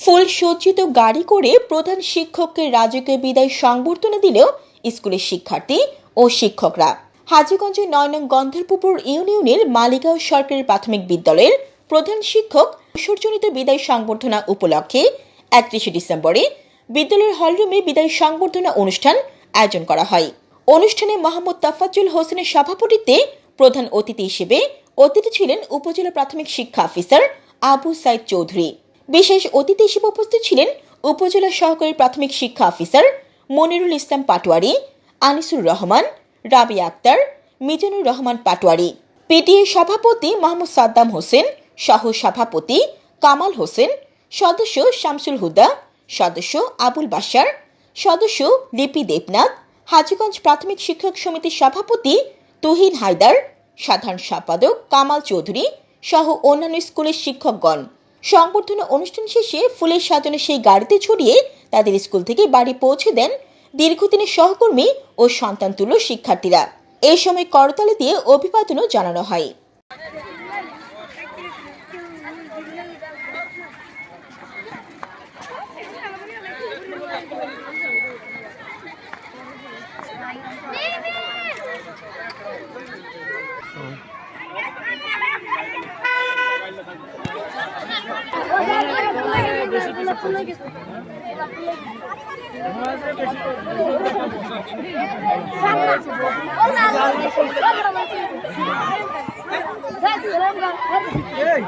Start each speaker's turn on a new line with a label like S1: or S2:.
S1: ফুল সজ্জিত গাড়ি করে প্রধান শিক্ষককে রাজকীয় বিদায় সংবর্ধনা দিল স্কুলের শিক্ষার্থী ও শিক্ষকরা। হাজীগঞ্জের ৯ নং গন্ধর্বপুর ইউনিয়নের মালিগাঁও সরকারি প্রাথমিক বিদ্যালয়ের প্রধান শিক্ষক বিসর্জনিত বিদায় সংবর্ধনা উপলক্ষে ৩১ ডিসেম্বরে বিদ্যালয়ের হলরুমে বিদায় সংবর্ধনা অনুষ্ঠান আয়োজন করা হয়। অনুষ্ঠানে মোহাম্মদ তাফাজ্জুল হোসেনের সভাপতিত্বে প্রধান অতিথি হিসেবে অতিথি ছিলেন উপজেলা প্রাথমিক শিক্ষা অফিসার আবু সাইদ চৌধুরী। বিশেষ অতিথি হিসেবে উপস্থিত ছিলেন উপজেলা সহকারী প্রাথমিক শিক্ষা অফিসার মনিরুল ইসলাম পাটোয়ারি, আনিসুর রহমান, রাবিয়া আক্তার, মিজানুর রহমান পাটোয়ারি, পিটিএ সভাপতি মোহাম্মদ সাদ্দাম হোসেন, সহ সভাপতি কামাল হোসেন, সদস্য শামসুল হুদা, সদস্য আবুল বাশার, সদস্য লিপি দেবনাথ, হাজীগঞ্জ প্রাথমিক শিক্ষক সমিতির সভাপতি তুহিন হায়দার, সাধারণ সম্পাদক কামাল চৌধুরী সহ অন্যান্য স্কুলের শিক্ষকগণ। সংবর্ধনা অনুষ্ঠান শেষে ফুলের সাজানো সেই গাড়িতে ছড়িয়ে তাদের স্কুল থেকে বাড়ি পৌঁছে দেন দীর্ঘদিনের সহকর্মী ও সন্তানতুল্য শিক্ষার্থীরা। এই সময় করতালি দিয়ে অভিবাদনও জানানো হয়।
S2: Hey!